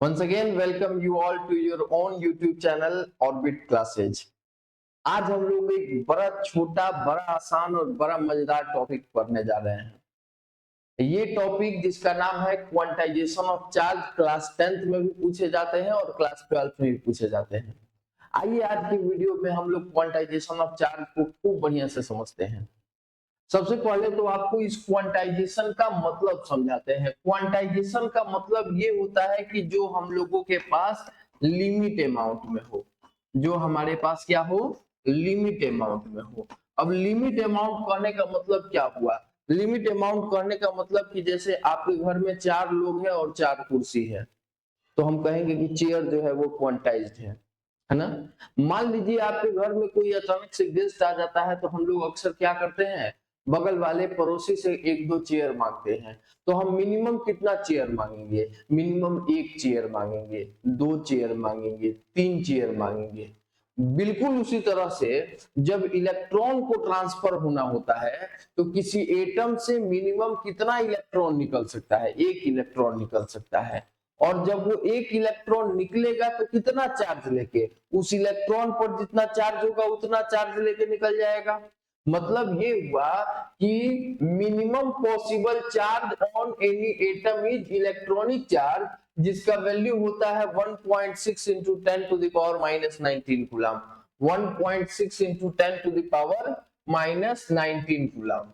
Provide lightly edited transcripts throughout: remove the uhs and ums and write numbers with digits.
Once again, welcome you all to your own YouTube channel Orbit Classes। आज हम लोग एक बड़ा छोटा, बड़ा आसान और बड़ा मजेदार टॉपिक पढ़ने जा रहे हैं। ये टॉपिक जिसका नाम है quantization of charge, class 10th में भी पूछे जाते हैं और क्लास 12th में भी पूछे जाते हैं। आइए आज की वीडियो में हम लोग क्वांटाइजेशन ऑफ चार्ज को खूब बढ़िया से समझते हैं। सबसे पहले तो आपको इस क्वांटाइजेशन का मतलब समझाते हैं। क्वांटाइजेशन का मतलब ये होता है कि जो हम लोगों के पास लिमिट अमाउंट में हो, जो हमारे पास क्या हो, लिमिट अमाउंट में हो। अब लिमिट अमाउंट कहने का मतलब क्या हुआ? लिमिट अमाउंट कहने का मतलब कि जैसे आपके घर में 4 लोग हैं और 4 कुर्सी है, तो हम कहेंगे कि चेयर जो है वो क्वांटाइज्ड है ना। मान लीजिए आपके घर में कोई अचानक से गेस्ट आ जाता है, तो हम लोग अक्सर क्या करते हैं, बगल वाले पड़ोसी से 1-2 चेयर मांगते हैं। तो हम मिनिमम कितना चेयर मांगेंगे? मिनिमम 1 चेयर मांगेंगे, 2 चेयर मांगेंगे, 3 चेयर मांगेंगे। बिल्कुल उसी तरह से जब इलेक्ट्रॉन को ट्रांसफर होना होता है, तो किसी एटम से मिनिमम कितना इलेक्ट्रॉन निकल सकता है? 1 इलेक्ट्रॉन निकल सकता है। और जब वो 1 इलेक्ट्रॉन निकलेगा तो कितना चार्ज लेके? उस इलेक्ट्रॉन पर जितना चार्ज होगा उतना चार्ज लेके निकल जाएगा। मतलब ये हुआ कि minimum possible charge on any atom is electronic charge, जिसका वैल्यू होता है 1.6 into 10 to the power minus 19 coulomb. 1.6 into 10 to the power minus 19 coulomb.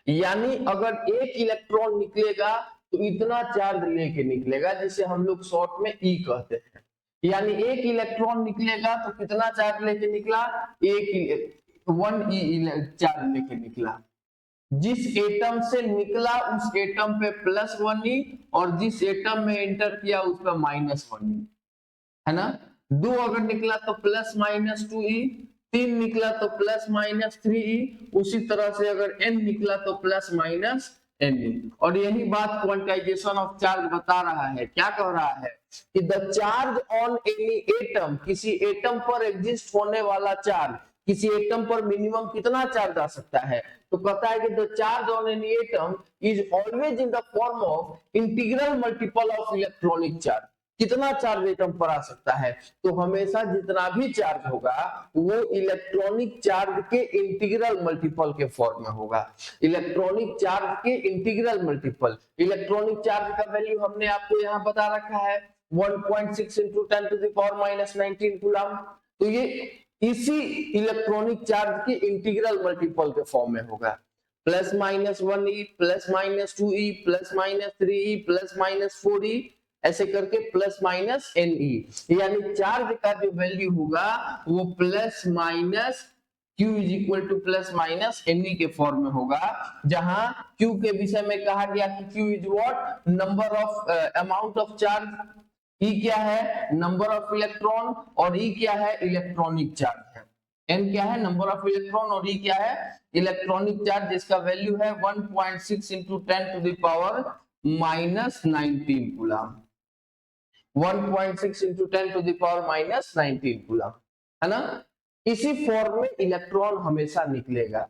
यानी अगर 1 इलेक्ट्रॉन निकलेगा तो इतना चार्ज लेके निकलेगा, जिसे हम लोग शॉर्ट में ई कहते हैं। यानी 1 इलेक्ट्रॉन निकलेगा तो कितना चार्ज लेके निकला? 1 ई चार्ज लेके निकला। जिस एटम से निकला उस एटम पे +1 ई, और जिस एटम में एंटर किया उस पे -1 ई, है ना। 2 अगर निकला तो +-2 ई, 3 निकला तो +-3 ई, उसी तरह से अगर n निकला तो +-n ई। और यही बात क्वांटाइजेशन ऑफ चार्ज बता रहा है। क्या कह रहा है कि the charge on any atom, किसी एटम पर एग्जिस्ट होने वाला चार्ज, किसी एटम पर मिनिमम कितना चार्ज आ सकता है? तो कहता है कि the charge on any atom is always in the form of integral multiple of electronic charge. कितना चार्ज एटम पर आ सकता है? तो हमेशा जितना भी चार्ज होगा वो इलेक्ट्रॉनिक चार्ज के इंटीग्रल मल्टीपल के फॉर्म में होगा। इलेक्ट्रॉनिक चार्ज के इंटीग्रल मल्टीपल। इलेक्ट्रॉनिक चार्ज का वैल्यू हमने आपको यहाँ बता रखा है 1.6 into 10 to the power minus 19 coulomb. तो ये इसी इलेक्ट्रॉनिक चार्ज के इंटीग्रल मल्टीपल के फॉर्म में होगा। +-1 ई, +-2 ई, +-3 ई, +-4 ई, ऐसे करके +-n ई। यानी चार्ज का जो वैल्यू होगा वो q is equal to +-n e के फॉर्म में होगा, जहां q के विषय में कहा गया कि q is what? Number of amount of charge. E क्या है? Number of electron. और E क्या है? इलेक्ट्रॉनिक चार्ज है। N क्या है? Number of electron. और E क्या है? इलेक्ट्रॉनिक चार्ज, जिसका वैल्यू है 1.6 into 10 to the power minus 19 coulomb. 1.6 into 10 to the power minus 19 coulomb, है ना। इसी फॉर्म में इलेक्ट्रॉन हमेशा निकलेगा।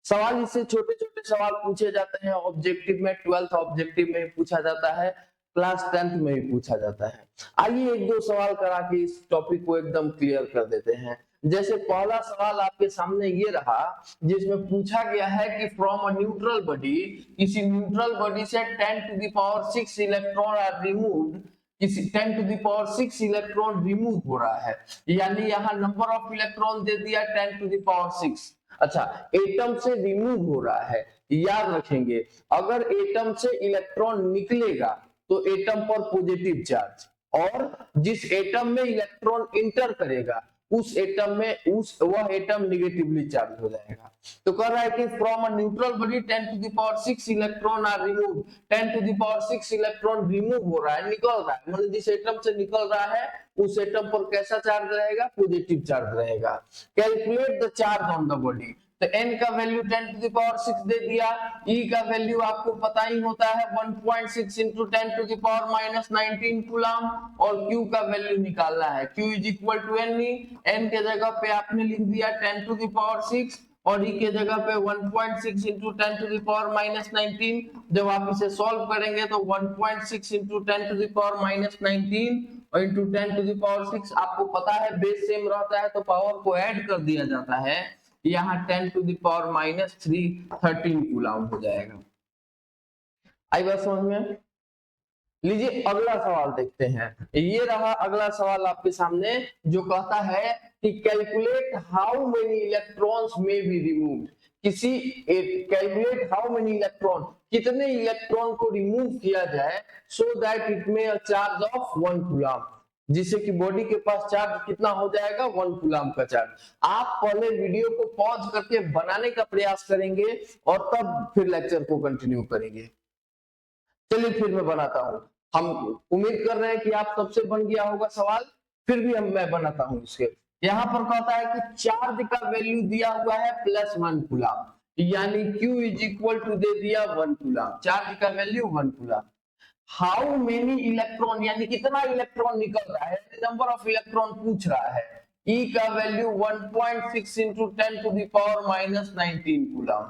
सवाल इससे छोटे छोटे सवाल पूछे जाते हैं ऑब्जेक्टिव में, 12th ऑब्जेक्टिव में पूछा जाता है, क्लास 10th में भी पूछा जाता है। आइए 1-2 सवाल करा के इस टॉपिक को एकदम क्लियर कर देते हैं। जैसे पहला सवाल आपके सामने ये रहा, जिसमें पूछा गया है कि फ्रॉम अ न्यूट्रल बॉडी, किसी न्यूट्रल बॉडी से 10 to the power 6 electron are removed, किसी 10 to the power 6 electron remove हो रहा है। यानी यहाँ नंबर ऑफ इलेक्ट्रॉन दे दिया 10 to the power 6। अच्छा, एटम से रिमूव हो रहा है। याद रखेंगे, अगर एटम से इलेक्ट्रॉन निकलेगा तो एटम पर पॉजिटिव चार्ज, और जिस एटम में इलेक्ट्रॉन इंटर करेगा उस एटम में वह एटम निगेटिवली चार्ज हो जाएगा। तो कह रहा है कि from a neutral body 10 to the power 6 electron are remove. 10 to the power 6 electron remove हो रहा है, निकल रहा है। मतलब जिस एटम से निकल रहा है उस एटम पर कैसा चार्ज रहेगा? पॉजिटिव चार्ज रहेगा। Calculate the charge on the body. तो n का वैल्यू 10 to the power 6 दे दिया। E का वैल्यू आपको पता ही होता है 1.6 into 10 to the power minus 19 coulomb. और Q का वैल्यू निकालना है, Q is equal to n e. n के जगह पे आपने लिख दिया 10 to the power 6 और ई के जगह पे 1.6 into 10 to the power minus 19। जब आप इसे सॉल्व करेंगे तो 1.6 into 10 to the power minus 19 और इंटू 10 टू द पावर 6, आपको पता है बेस सेम रहता है तो पावर को ऐड कर दिया जाता है, यहाँ 10 to the power minus 3 13 coulomb हो जाएगा। आई बात समझ में? लीजिए अगला सवाल देखते हैं। ये रहा अगला सवाल आपके सामने, जो कहता है कि कैलकुलेट हाउ मेनी इलेक्ट्रॉन्स में be removed. Calculate how many electron, कितने इलेक्ट्रॉन को रिमूव किया जाए सो दैट इट में अ चार्ज ऑफ 1 कूलम, जिससे कि बॉडी के पास चार्ज कितना हो जाएगा 1 कूलम का चार्ज। आप पहले वीडियो को पॉज करके बनाने का प्रयास करेंगे और तब फिर लेक्चर को कंटिन्यू करेंगे। चलिए फिर मैं बनाता हूं। हम उम्मीद कर रहे हैं कि आप सबसे बन गया होगा सवाल, फिर भी मैं बनाता हूं इसके। यहाँ पर कहता है कि चार्ज का वैल्यू दिया हुआ है +1 कूलम, यानी Q इज इक्वल टू दे दिया 1 कूलम, चार्ज का value 1 coulomb. How many electron, यानी कितना इलेक्ट्रॉन निकल रहा है, नंबर ऑफ इलेक्ट्रॉन पूछ रहा है। E का value 1.6 into 10 to the power minus 19 coulomb,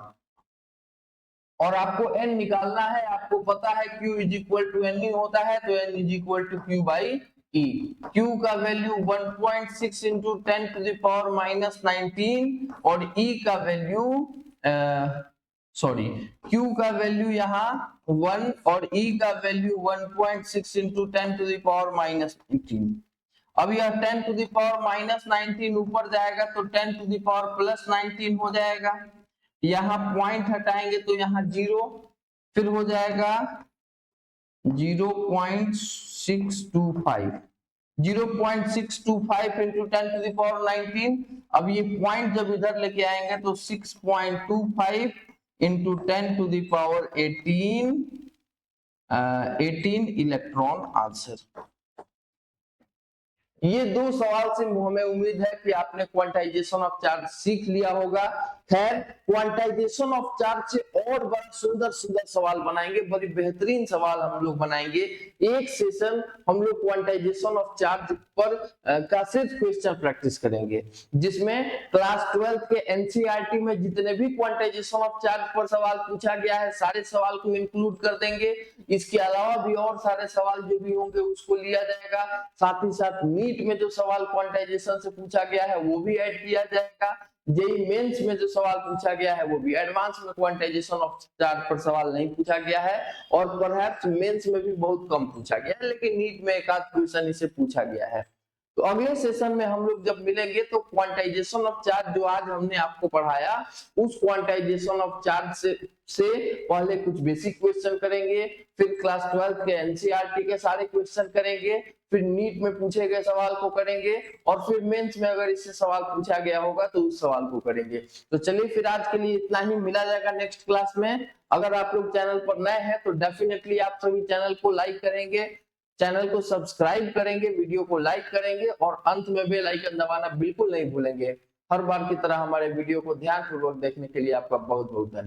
और आपको n निकालना है। आपको पता है Q is equal to n होता है, तो n is equal to Q by E। Q का value 1.6 into 10 to the power minus 19 और E का वैल्यू Q का वैल्यू यहाँ 1 और E का value 1.6 into 10 to the power minus 19। अब यह 10 टू द पावर माइनस 19 ऊपर जाएगा तो 10 टू द पावर प्लस 19 हो जाएगा। यहाँ पॉइंट हटाएंगे तो यहाँ 0, फिर हो जाएगा 0.625 इंटू 10 टू द पावर 19। अब ये पॉइंट जब इधर लेके आएंगे तो 6.25 into 10 to the power 18 electron answer. ये दो सवाल से हमें उम्मीद है कि आपने क्वांटाइजेशन ऑफ चार्ज सीख लिया होगा। खैर, क्वांटाइजेशन ऑफ चार्ज से और बड़ा सुंदर सुंदर सवाल बनाएंगे, बड़ी बेहतरीन सवाल हम लोग बनाएंगे। एक सेशन हम लोग क्वांटाइजेशन ऑफ चार्ज पर का सिर्फ क्वेश्चन प्रैक्टिस करेंगे, जिसमें क्लास 12 के एनसीईआरटी में जितने भी क्वांटाइजेशन ऑफ चार्ज पर सवाल पूछा गया है सारे सवाल को इंक्लूड कर देंगे। इसके अलावा भी और सारे सवाल जो भी होंगे उसको लिया जाएगा। साथ ही साथ नीट में जो सवाल क्वांटाइजेशन से पूछा गया है वो भी ऐड किया जाएगा। जेईई मेंस में जो सवाल पूछा गया है वो भी, एडवांस में क्वांटाइजेशन ऑफ चार्ज पर सवाल नहीं पूछा गया है और परहैप्स मेंस में भी बहुत कम पूछा गया है, लेकिन नीट में एक आध क्वेश्चन इसे पूछा गया है। तो अगले सेशन में हम लोग जब मिलेंगे तो क्वांटाइजेशन ऑफ चार्ज जो आज हमने आपको पढ़ाया उस क्वांटाइजेशन ऑफ चार्ज से पहले कुछ बेसिक क्वेश्चन करेंगे, फिर क्लास 12 के एनसीईआरटी के सारे क्वेश्चन करेंगे, फिर नीट में पूछे गए सवाल को करेंगे और फिर मेंस में अगर इससे सवाल पूछा गया होगा तो उस सवाल को करेंगे। तो चलिए फिर आज के लिए इतना ही, मिला जाएगा नेक्स्ट क्लास में। अगर आप लोग चैनल पर नए हैं तो डेफिनेटली आप सभी चैनल को लाइक करेंगे, चैनल को सब्सक्राइब करेंगे, वीडियो को लाइक करेंगे और अंत में बेल आइकन दबाना बिल्कुल नहीं भूलेंगे। हर बार की तरह हमारे वीडियो को ध्यानपूर्वक देखने के लिए आपका बहुत बहुत धन्यवाद।